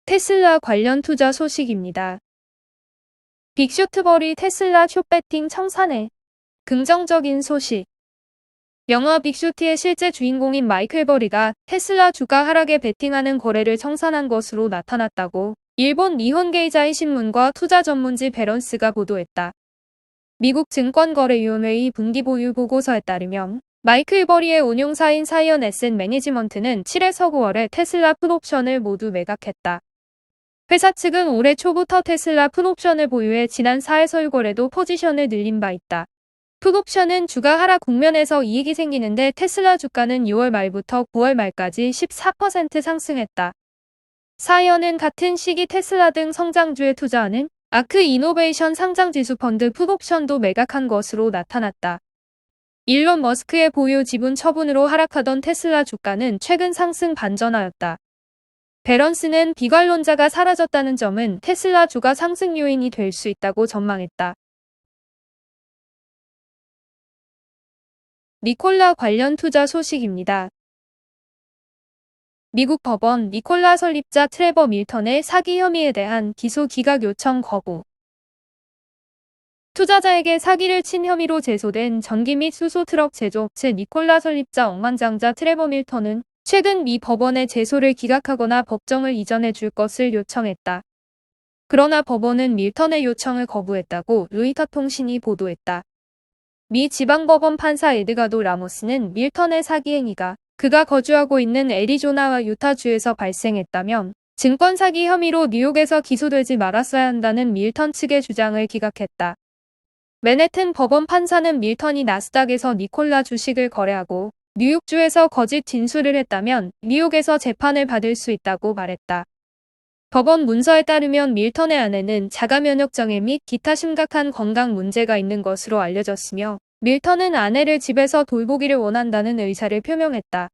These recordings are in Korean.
테슬라 관련 투자 소식입니다. 빅쇼트벌이 테슬라 숏배팅 청산해. 긍정적인 소식. 영화 빅쇼트의 실제 주인공인 마이클 버리가 테슬라 주가 하락에 베팅하는 거래를 청산한 것으로 나타났다고 일본 니혼게이자이 신문과 투자 전문지 베런스가 보도했다. 미국 증권거래위원회의 분기보유 보고서에 따르면 마이클 버리의 운용사인 사이언 에셋 매니지먼트는 7에서 9월에 테슬라 풋옵션을 모두 매각했다. 회사 측은 올해 초부터 테슬라 풋옵션을 보유해 지난 4에서 6월에도 포지션을 늘린 바 있다. 풋옵션은 주가 하락 국면에서 이익이 생기는데 테슬라 주가는 6월 말부터 9월 말까지 14% 상승했다. 사이언은 같은 시기 테슬라 등 성장주에 투자하는 아크 이노베이션 상장지수 펀드 풋옵션도 매각한 것으로 나타났다. 일론 머스크의 보유 지분 처분으로 하락하던 테슬라 주가는 최근 상승 반전하였다. 베런스는 비관론자가 사라졌다는 점은 테슬라 주가 상승 요인이 될 수 있다고 전망했다. 니콜라 관련 투자 소식입니다. 미국 법원 니콜라 설립자 트레버 밀턴의 사기 혐의에 대한 기소 기각 요청 거부. 투자자에게 사기를 친 혐의로 제소된 전기 및 수소 트럭 제조업체 니콜라 설립자 억만장자 트레버 밀턴은 최근 미 법원에 제소를 기각하거나 법정을 이전해 줄 것을 요청했다. 그러나 법원은 밀턴의 요청을 거부했다고 로이터 통신이 보도했다. 미 지방법원 판사 에드가도 라모스는 밀턴의 사기 행위가 그가 거주하고 있는 애리조나와 유타주에서 발생했다면 증권 사기 혐의로 뉴욕에서 기소되지 말았어야 한다는 밀턴 측의 주장을 기각했다. 맨해튼 법원 판사는 밀턴이 나스닥에서 니콜라 주식을 거래하고 뉴욕주에서 거짓 진술을 했다면 뉴욕에서 재판을 받을 수 있다고 말했다. 법원 문서에 따르면 밀턴의 아내는 자가면역장애 및 기타 심각한 건강 문제가 있는 것으로 알려졌으며 밀턴은 아내를 집에서 돌보기를 원한다는 의사를 표명했다.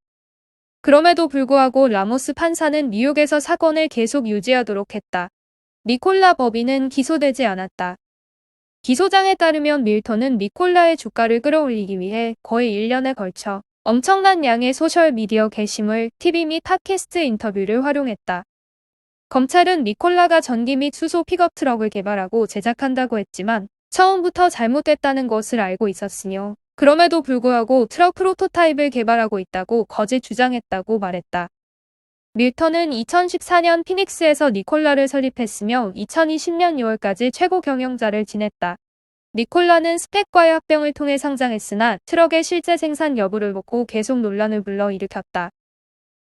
그럼에도 불구하고 라모스 판사는 뉴욕에서 사건을 계속 유지하도록 했다. 니콜라 버비는 기소되지 않았다. 기소장에 따르면 밀턴은 니콜라의 주가를 끌어올리기 위해 거의 1년에 걸쳐 엄청난 양의 소셜미디어 게시물, TV 및 팟캐스트 인터뷰를 활용했다. 검찰은 니콜라가 전기 및 수소 픽업 트럭을 개발하고 제작한다고 했지만 처음부터 잘못됐다는 것을 알고 있었으며 그럼에도 불구하고 트럭 프로토타입을 개발하고 있다고 거짓 주장했다고 말했다. 밀턴은 2014년 피닉스에서 니콜라를 설립했으며 2020년 2월까지 최고 경영자를 지냈다. 니콜라는 스펙과의 합병을 통해 상장했으나 트럭의 실제 생산 여부를 묻고 계속 논란을 불러일으켰다.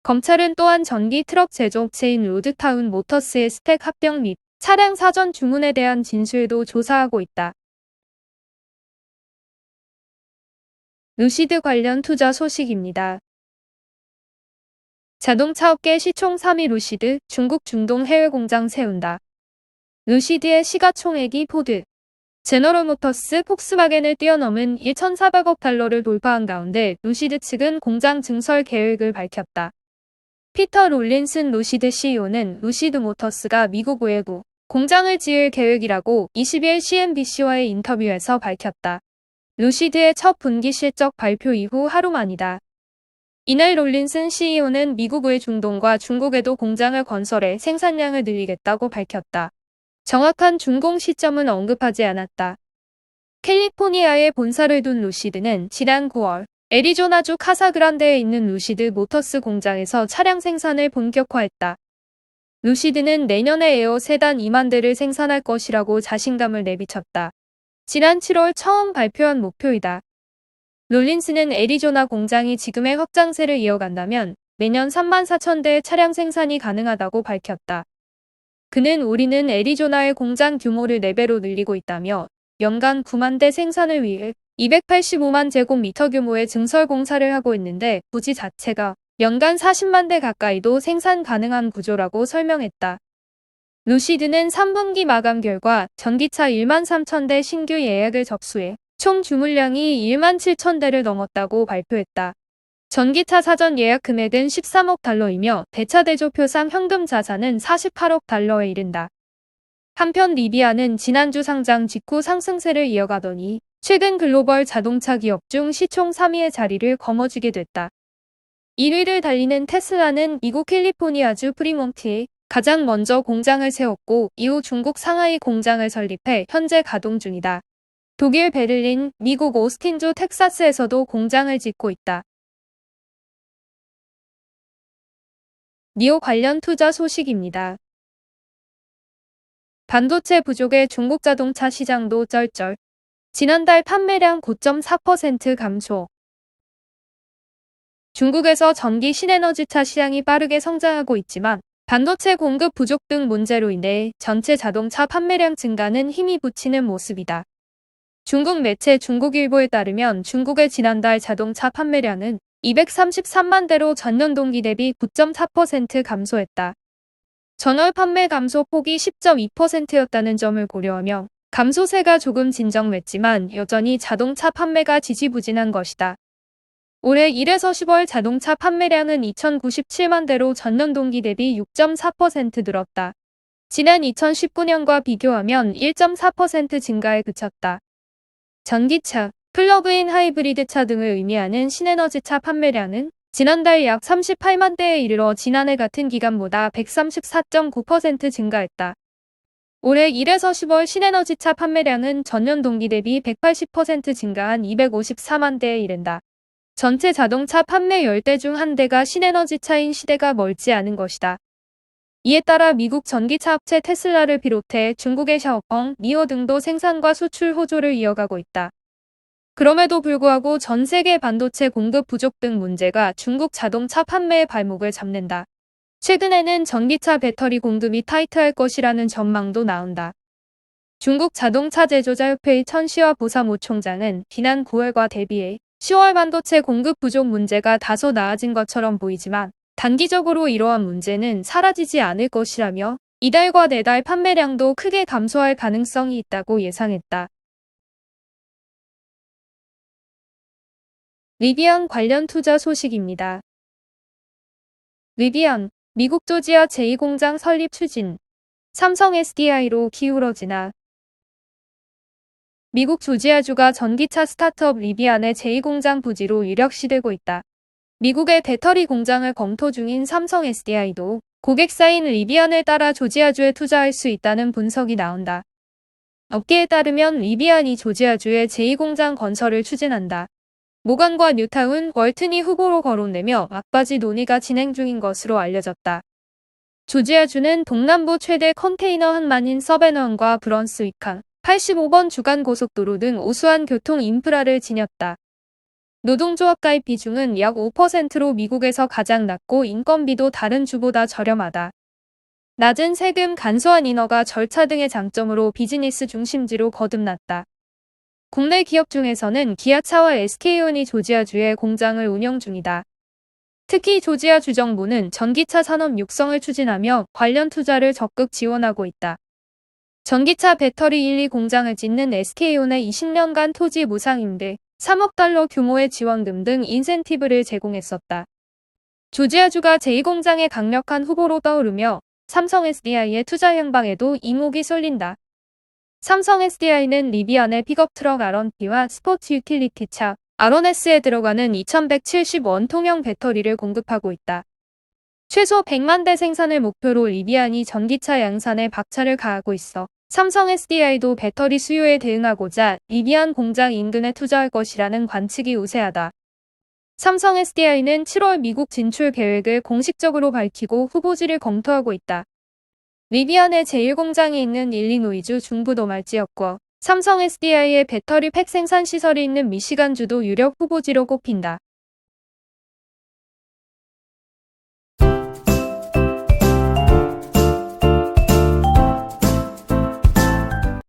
검찰은 또한 전기 트럭 제조업체인 로드타운 모터스의 스펙 합병 및 차량 사전 주문에 대한 진술도 조사하고 있다. 루시드 관련 투자 소식입니다. 자동차 업계 시총 3위 루시드, 중국 중동 해외 공장 세운다. 루시드의 시가총액이 포드, 제너럴모터스, 폭스바겐을 뛰어넘은 1,400억 달러를 돌파한 가운데 루시드 측은 공장 증설 계획을 밝혔다. 피터 롤린슨 루시드 CEO는 루시드 모터스가 미국 외부 공장을 지을 계획이라고 20일 CNBC와의 인터뷰에서 밝혔다. 루시드의 첫 분기 실적 발표 이후 하루 만이다. 이날 롤린슨 CEO는 미국 외 중동과 중국에도 공장을 건설해 생산량을 늘리겠다고 밝혔다. 정확한 준공 시점은 언급하지 않았다. 캘리포니아에 본사를 둔 루시드는 지난 9월 애리조나주 카사그란데에 있는 루시드 모터스 공장에서 차량 생산을 본격화했다. 루시드는 내년에 에어 세단 2만 대를 생산할 것이라고 자신감을 내비쳤다. 지난 7월 처음 발표한 목표이다. 롤린스는 애리조나 공장이 지금의 확장세를 이어간다면 매년 3만 4천 대의 차량 생산이 가능하다고 밝혔다. 그는 우리는 애리조나의 공장 규모를 4배로 늘리고 있다며 연간 9만 대 생산을 위해 285만 제곱미터 규모의 증설 공사를 하고 있는데 부지 자체가 연간 40만 대 가까이도 생산 가능한 구조라고 설명했다. 루시드는 3분기 마감 결과 전기차 1만 3천 대 신규 예약을 접수해 총 주문량이 1만 7천 대를 넘었다고 발표했다. 전기차 사전 예약 금액은 13억 달러이며 대차 대조표상 현금 자산은 48억 달러에 이른다. 한편 리비아는 지난주 상장 직후 상승세를 이어가더니 최근 글로벌 자동차 기업 중 시총 3위의 자리를 거머쥐게 됐다. 1위를 달리는 테슬라는 미국 캘리포니아주 프리몬트의 가장 먼저 공장을 세웠고 이후 중국 상하이 공장을 설립해 현재 가동 중이다. 독일 베를린, 미국 오스틴주 텍사스에서도 공장을 짓고 있다. 니오 관련 투자 소식입니다. 반도체 부족에 중국 자동차 시장도 쩔쩔. 지난달 판매량 9.4% 감소. 중국에서 전기 신에너지차 시장이 빠르게 성장하고 있지만 반도체 공급 부족 등 문제로 인해 전체 자동차 판매량 증가는 힘이 붙이는 모습이다. 중국 매체 중국일보에 따르면 중국의 지난달 자동차 판매량은 233만 대로 전년 동기 대비 9.4% 감소했다. 전월 판매 감소 폭이 10.2%였다는 점을 고려하며 감소세가 조금 진정됐지만 여전히 자동차 판매가 지지부진한 것이다. 올해 1에서 10월 자동차 판매량은 2,097만 대로 전년 동기 대비 6.4% 늘었다. 지난 2019년과 비교하면 1.4% 증가에 그쳤다. 전기차, 플러그인 하이브리드차 등을 의미하는 신에너지차 판매량은 지난달 약 38만 대에 이르러 지난해 같은 기간보다 134.9% 증가했다. 올해 1에서 10월 신에너지차 판매량은 전년 동기 대비 180% 증가한 254만 대에 이른다. 전체 자동차 판매 10대 중 한 대가 신에너지차인 시대가 멀지 않은 것이다. 이에 따라 미국 전기차 업체 테슬라를 비롯해 중국의 샤오펑, 니오 등도 생산과 수출 호조를 이어가고 있다. 그럼에도 불구하고 전 세계 반도체 공급 부족 등 문제가 중국 자동차 판매의 발목을 잡는다. 최근에는 전기차 배터리 공급이 타이트할 것이라는 전망도 나온다. 중국 자동차 제조자협회의 천시화 보사모 총장은 지난 9월과 대비해 10월 반도체 공급 부족 문제가 다소 나아진 것처럼 보이지만 단기적으로 이러한 문제는 사라지지 않을 것이라며 이달과 내달 판매량도 크게 감소할 가능성이 있다고 예상했다. 리비안 관련 투자 소식입니다. 리비안, 미국 조지아 제2공장 설립 추진. 삼성 SDI로 기울어지나. 미국 조지아주가 전기차 스타트업 리비안의 제2공장 부지로 유력시되고 있다. 미국의 배터리 공장을 검토 중인 삼성 SDI도 고객사인 리비안을 따라 조지아주에 투자할 수 있다는 분석이 나온다. 업계에 따르면 리비안이 조지아주의 제2공장 건설을 추진한다. 모간과 뉴타운, 월튼이 후보로 거론되며 막바지 논의가 진행 중인 것으로 알려졌다. 조지아주는 동남부 최대 컨테이너 항만인 서베넌과 브런스위크, 85번 주간고속도로 등 우수한 교통 인프라를 지녔다. 노동조합 가입 비중은 약 5%로 미국에서 가장 낮고 인건비도 다른 주보다 저렴하다. 낮은 세금, 간소한 인허가 절차 등의 장점으로 비즈니스 중심지로 거듭났다. 국내 기업 중에서는 기아차와 SK온이 조지아주에 공장을 운영 중이다. 특히 조지아주 정부는 전기차 산업 육성을 추진하며 관련 투자를 적극 지원하고 있다. 전기차 배터리 1, 2 공장을 짓는 SK온의 20년간 토지 무상임대, 3억 달러 규모의 지원금 등 인센티브를 제공했었다. 조지아주가 제2공장의 강력한 후보로 떠오르며 삼성 SDI의 투자 향방에도 이목이 쏠린다. 삼성 SDI는 리비안의 픽업 트럭 R1T와 스포츠 유틸리티 차 R1S에 들어가는 2170원 통형 배터리를 공급하고 있다. 최소 100만 대 생산을 목표로 리비안이 전기차 양산에 박차를 가하고 있어 삼성 SDI도 배터리 수요에 대응하고자 리비안 공장 인근에 투자할 것이라는 관측이 우세하다. 삼성 SDI는 7월 미국 진출 계획을 공식적으로 밝히고 후보지를 검토하고 있다. 리비안의 제1공장이 있는 일리노이주 중부 노말지역과 삼성 SDI의 배터리 팩 생산 시설이 있는 미시간주도 유력 후보지로 꼽힌다.